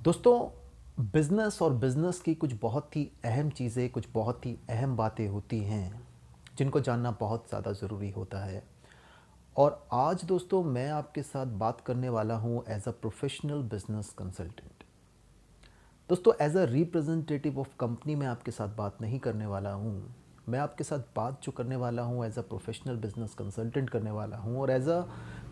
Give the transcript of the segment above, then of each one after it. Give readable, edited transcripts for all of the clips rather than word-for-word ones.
दोस्तों, बिज़नेस और बिज़नेस की कुछ बहुत ही अहम चीज़ें, कुछ बहुत ही अहम बातें होती हैं, जिनको जानना बहुत ज़्यादा ज़रूरी होता है। और आज दोस्तों मैं आपके साथ बात करने वाला हूँ as a professional business consultant. दोस्तों, as a representative of company मैं आपके साथ बात नहीं करने वाला हूँ। मैं आपके साथ बात जो करने वाला हूँ as a professional business consultant करने वाला हूँ। और as a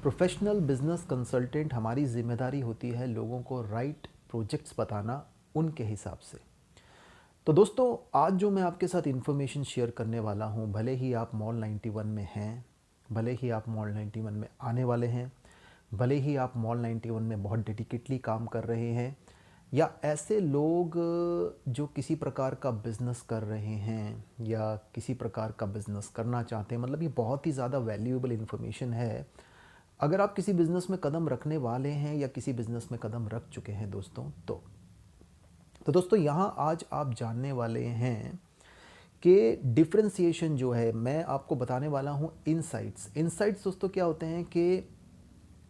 professional business consultant हमारी ज़िम्मेदारी होती है लोगों को राइट प्रोजेक्ट्स बताना उनके हिसाब से। तो दोस्तों, आज जो मैं आपके साथ इन्फॉर्मेशन शेयर करने वाला हूँ, भले ही आप मॉल 91 में हैं, भले ही आप मॉल 91 में आने वाले हैं, भले ही आप मॉल 91 में बहुत डेडिकेटली काम कर रहे हैं, या ऐसे लोग जो किसी प्रकार का बिज़नेस कर रहे हैं या किसी प्रकार का बिज़नेस करना चाहते हैं, मतलब ये बहुत ही ज़्यादा वैल्यूएबल इन्फॉर्मेशन है। अगर आप किसी बिज़नेस में कदम रखने वाले हैं या किसी बिज़नेस में कदम रख चुके हैं तो दोस्तों यहाँ आज आप जानने वाले हैं कि डिफरेंशिएशन जो है, मैं आपको बताने वाला हूँ इनसाइट्स। इनसाइट्स दोस्तों क्या होते हैं कि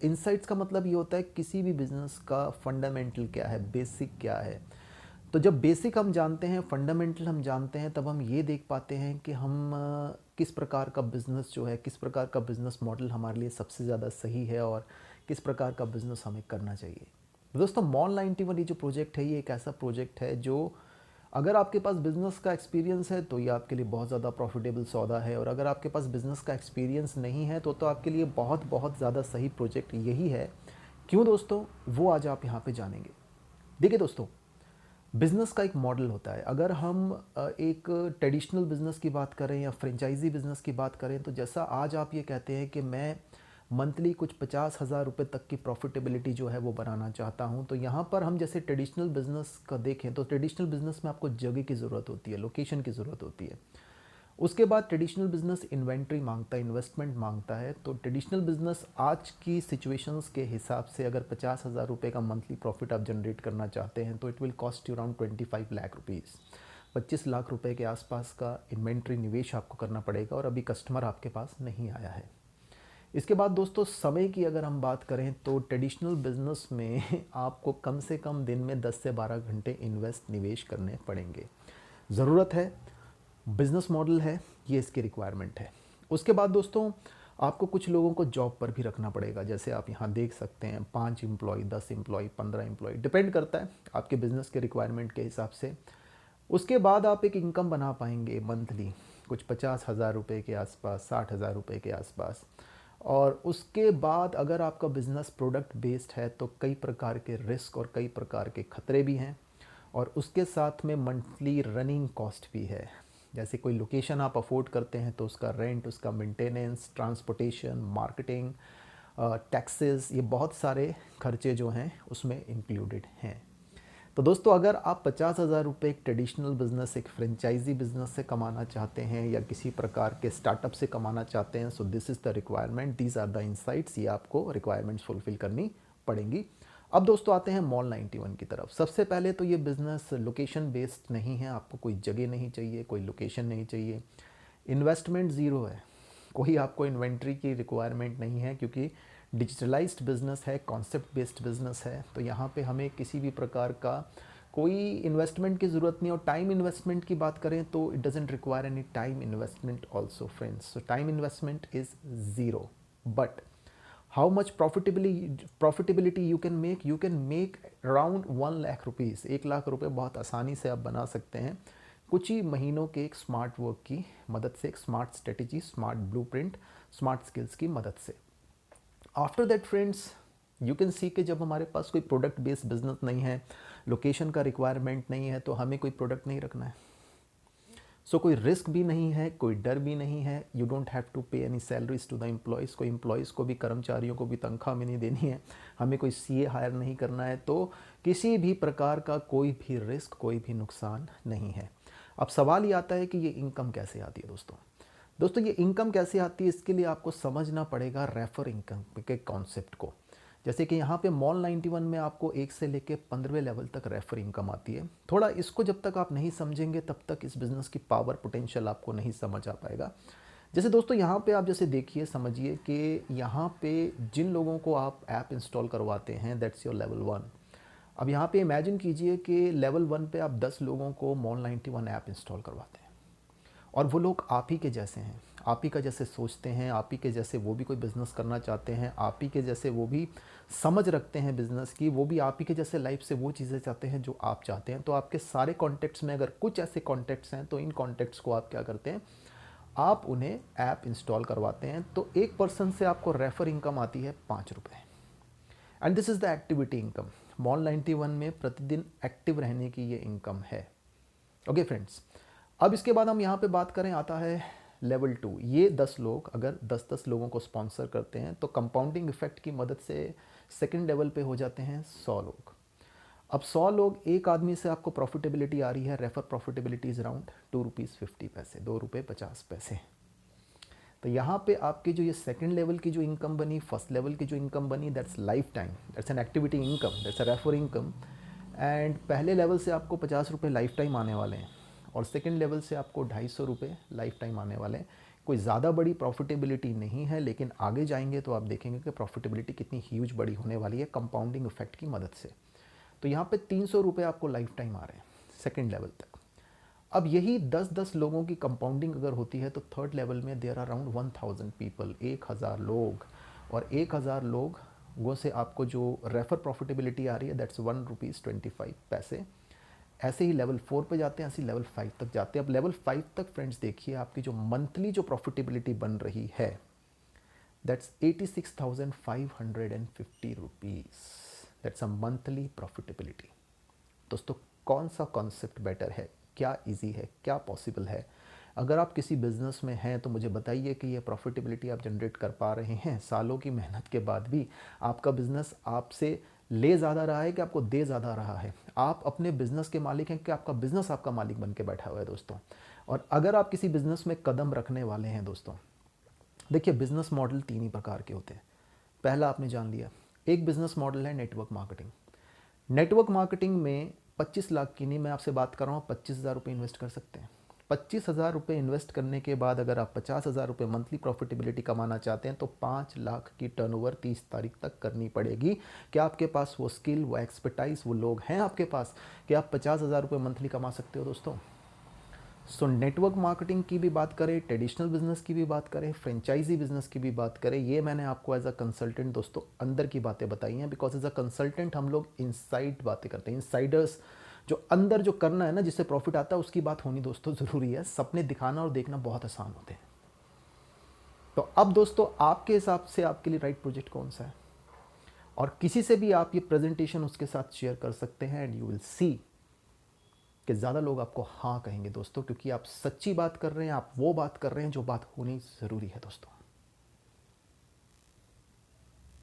इनसाइट्स का मतलब ये होता है किसी भी बिजनेस का फंडामेंटल क्या है, बेसिक क्या है। तो जब बेसिक हम जानते हैं, फंडामेंटल हम जानते हैं, तब हम ये देख पाते हैं कि हम किस प्रकार का बिज़नेस जो है, किस प्रकार का बिज़नेस मॉडल हमारे लिए सबसे ज़्यादा सही है और किस प्रकार का बिज़नेस हमें करना चाहिए। दोस्तों, मॉल 91 ये जो प्रोजेक्ट है, ये एक ऐसा प्रोजेक्ट है जो अगर आपके पास बिज़नेस का एक्सपीरियंस है तो ये आपके लिए बहुत ज़्यादा प्रॉफिटेबल सौदा है। और अगर आपके पास बिज़नेस का एक्सपीरियंस नहीं है तो आपके लिए बहुत बहुत ज़्यादा सही प्रोजेक्ट यही है। क्यों दोस्तों, वो आज आप यहाँ पे जानेंगे। देखिए दोस्तों, बिज़नेस का एक मॉडल होता है। अगर हम एक ट्रेडिशनल बिज़नेस की बात करें या फ्रेंचाइजी बिज़नेस की बात करें, तो जैसा आज आप ये कहते हैं कि मैं मंथली कुछ 50,000 रुपये तक की प्रॉफिटेबिलिटी जो है वो बनाना चाहता हूँ, तो यहाँ पर हम जैसे ट्रेडिशनल बिज़नेस का देखें तो ट्रेडिशनल बिज़नेस में आपको जगह की ज़रूरत होती है, लोकेशन की ज़रूरत होती है। उसके बाद ट्रेडिशनल बिज़नेस इन्वेंट्री मांगता है, इन्वेस्टमेंट मांगता है। तो ट्रेडिशनल बिज़नेस आज की सिचुएशंस के हिसाब से अगर 50,000 रुपये का मंथली प्रॉफिट आप जनरेट करना चाहते हैं तो it will cost you around 25 lakh rupees. 25 lakh रुपए के आसपास का इन्वेंट्री निवेश आपको करना पड़ेगा और अभी कस्टमर आपके पास नहीं आया है। इसके बाद दोस्तों, समय की अगर हम बात करें तो ट्रेडिशनल बिजनेस में आपको कम से कम दिन में 10 से 12 घंटे इन्वेस्ट निवेश करने पड़ेंगे। ज़रूरत है, बिजनेस मॉडल है, ये इसकी रिक्वायरमेंट है। उसके बाद दोस्तों, आपको कुछ लोगों को जॉब पर भी रखना पड़ेगा। जैसे आप यहाँ देख सकते हैं, 5 एम्प्लॉय, 10 एम्प्लॉय, 15 एम्प्लॉय, डिपेंड करता है आपके बिज़नेस के रिक्वायरमेंट के हिसाब से। उसके बाद आप एक इनकम बना पाएंगे मंथली कुछ 50,000 रुपये के आसपास, 60,000 रुपये के आसपास। और उसके बाद अगर आपका बिज़नेस प्रोडक्ट बेस्ड है तो कई प्रकार के रिस्क और कई प्रकार के खतरे भी हैं। और उसके साथ में मंथली रनिंग कॉस्ट भी है। जैसे कोई लोकेशन आप अफोर्ड करते हैं तो उसका रेंट, उसका मेंटेनेंस, ट्रांसपोर्टेशन, मार्केटिंग, टैक्सेस, ये बहुत सारे खर्चे जो हैं उसमें इंक्लूडेड हैं। तो दोस्तों, अगर आप 50,000 रुपये एक ट्रेडिशनल बिजनेस, एक फ्रेंचाइजी बिजनेस से कमाना चाहते हैं या किसी प्रकार के स्टार्टअप से कमाना चाहते हैं, so this is the requirement, these are the insights. ये आपको रिक्वायरमेंट्स फुलफिल करनी पड़ेंगी। अब दोस्तों आते हैं मॉल 91 की तरफ। सबसे पहले तो ये बिज़नेस लोकेशन बेस्ड नहीं है, आपको कोई जगह नहीं चाहिए, कोई लोकेशन नहीं चाहिए, इन्वेस्टमेंट ज़ीरो है, कोई आपको इन्वेंट्री की रिक्वायरमेंट नहीं है, क्योंकि डिजिटलाइज्ड बिजनेस है, कॉन्सेप्ट बेस्ड बिजनेस है। तो यहाँ पे हमें किसी भी प्रकार का कोई इन्वेस्टमेंट की ज़रूरत नहीं। और टाइम इन्वेस्टमेंट की बात करें तो it doesn't require any time investment also friends. So time investment is zero. But how much profitability you can make around 1 lakh rupees. 1 lakh रुपए बहुत आसानी से आप बना सकते हैं कुछ ही महीनों के एक स्मार्ट वर्क की मदद से, एक smart strategy, smart blueprint, smart skills की मदद से। After that friends, you can see कि जब हमारे पास कोई प्रोडक्ट बेस्ड बिजनेस नहीं है, लोकेशन का रिक्वायरमेंट नहीं है, तो हमें कोई प्रोडक्ट नहीं रखना है। सो कोई रिस्क भी नहीं है, कोई डर भी नहीं है। You don't have to pay any salaries to the employees. कोई एम्प्लॉयज़ को भी, कर्मचारियों को भी तनख्वाह में नहीं देनी है, हमें कोई सीए हायर नहीं करना है। तो किसी भी प्रकार का कोई भी रिस्क, कोई भी नुकसान नहीं है। अब सवाल ये आता है कि ये इनकम कैसे आती है दोस्तों। दोस्तों, ये इनकम कैसे आती है, इसके लिए आपको समझना पड़ेगा रेफर इनकम के कॉन्सेप्ट को। जैसे कि यहाँ पे मॉल 91 में आपको 1 से लेके 15वें लेवल तक रेफर इनकम आती है। थोड़ा इसको जब तक आप नहीं समझेंगे तब तक इस बिज़नेस की पावर पोटेंशियल आपको नहीं समझ आ पाएगा। जैसे दोस्तों यहाँ पे आप जैसे देखिए, समझिए कि यहाँ पे जिन लोगों को आप ऐप इंस्टॉल करवाते हैं, दैट्स योर लेवल 1। अब यहाँ पे इमेजिन कीजिए कि लेवल 1 पे आप 10 लोगों को Mall91 ऐप इंस्टॉल करवाते हैं और वो लोग आप ही के जैसे हैं, आप ही का जैसे सोचते हैं, आप ही के जैसे वो भी कोई बिज़नेस करना चाहते हैं, आप ही के जैसे वो भी समझ रखते हैं बिज़नेस की, वो भी आप ही के जैसे लाइफ से वो चीज़ें चाहते हैं जो आप चाहते हैं। तो आपके सारे कॉन्टेक्ट्स में अगर कुछ ऐसे कॉन्टेक्ट्स हैं तो इन कॉन्टेक्ट्स को आप क्या करते हैं, आप उन्हें ऐप इंस्टॉल करवाते हैं। तो एक पर्सन से आपको रेफर इनकम आती है 5 रुपये, and this is the activity income. Mall91 में प्रतिदिन एक्टिव रहने की ये इनकम है। ओके फ्रेंड्स, अब इसके बाद हम यहाँ पे बात करें, आता है लेवल 2। ये 10 लोग अगर 10-10 लोगों को स्पॉन्सर करते हैं तो कंपाउंडिंग इफेक्ट की मदद से सेकंड लेवल पे हो जाते हैं 100 लोग। अब 100 लोग, एक आदमी से आपको प्रॉफिटेबिलिटी आ रही है, रेफर प्रॉफिटेबिलिटी इज अराउंड ₹2.50, ₹2.50। तो यहाँ पे आपकी जो ये सेकंड लेवल की जो इनकम बनी, फर्स्ट लेवल की जो इनकम बनी, that's life time, that's an activity income, that's a refer income. And पहले लेवल से आपको ₹50 लाइफ टाइम आने वाले हैं और सेकंड लेवल से आपको ₹250 लाइफ टाइम आने वाले हैं। कोई ज़्यादा बड़ी प्रॉफिटेबिलिटी नहीं है, लेकिन आगे जाएंगे तो आप देखेंगे कि प्रॉफिटेबिलिटी कितनी ह्यूज बड़ी होने वाली है कंपाउंडिंग इफेक्ट की मदद से। तो यहाँ पे ₹300 आपको लाइफ टाइम आ रहे हैं सेकंड लेवल तक। अब यही 10-10 लोगों की कंपाउंडिंग अगर होती है तो थर्ड लेवल में देयर आर अराउंड 1000 पीपल, 1000 लोग, और 1000 लोगों से आपको जो रेफर प्रॉफिटेबिलिटी आ रही है दैट्स ₹1.25। ऐसे ही लेवल 4 पे जाते हैं, ऐसे ही लेवल 5 तक जाते हैं। अब लेवल 5 तक फ्रेंड्स देखिए, आपकी जो मंथली जो प्रॉफिटेबिलिटी बन रही है that's ₹86,550। That's a monthly profitability. दोस्तों, कौन सा कॉन्सेप्ट बेटर है, क्या इजी है, क्या पॉसिबल है? अगर आप किसी बिज़नेस में हैं तो मुझे बताइए कि ये प्रॉफिटेबिलिटी आप जनरेट कर पा रहे हैं सालों की मेहनत के बाद भी। आपका बिज़नेस आपसे ले ज़्यादा रहा है कि आपको दे ज़्यादा रहा है? आप अपने बिज़नेस के मालिक हैं कि आपका बिज़नेस आपका मालिक बन के बैठा हुआ है दोस्तों? और अगर आप किसी बिज़नेस में कदम रखने वाले हैं दोस्तों, देखिए बिज़नेस मॉडल 3 ही प्रकार के होते हैं। पहला आपने जान लिया, एक बिज़नेस मॉडल है नेटवर्क मार्केटिंग। नेटवर्क मार्केटिंग में 25 लाख की नहीं, मैं आपसे बात कर रहा हूँ, ₹25,000 इन्वेस्ट कर सकते हैं। ₹25,000 इन्वेस्ट करने के बाद अगर आप ₹50,000 मंथली प्रॉफिटेबिलिटी कमाना चाहते हैं तो 5 लाख की टर्नओवर 30 तारीख तक करनी पड़ेगी। क्या आपके पास वो स्किल, वो एक्सपर्टाइज, वो लोग हैं आपके पास कि आप ₹50,000 मंथली कमा सकते हो दोस्तों? सो नेटवर्क मार्केटिंग की भी बात करें, ट्रेडिशनल बिजनेस की भी बात करें, फ्रेंचाइजी बिजनेस की भी बात करें, ये मैंने आपको एज अ कंसल्टेंट दोस्तों अंदर की बातें बताई हैं। बिकॉज एज अ कंसल्टेंट हम लोग इनसाइड बातें करते हैं, इनसाइडर्स, जो अंदर जो करना है ना, जिससे प्रॉफिट आता है उसकी बात होनी दोस्तों ज़रूरी है। सपने दिखाना और देखना बहुत आसान होते हैं। तो अब दोस्तों, आपके हिसाब से आपके लिए राइट प्रोजेक्ट कौन सा है? और किसी से भी आप ये प्रेजेंटेशन उसके साथ शेयर कर सकते हैं एंड यू विल सी कि ज़्यादा लोग आपको हाँ कहेंगे दोस्तों, क्योंकि आप सच्ची बात कर रहे हैं, आप वो बात कर रहे हैं जो बात होनी ज़रूरी है दोस्तों।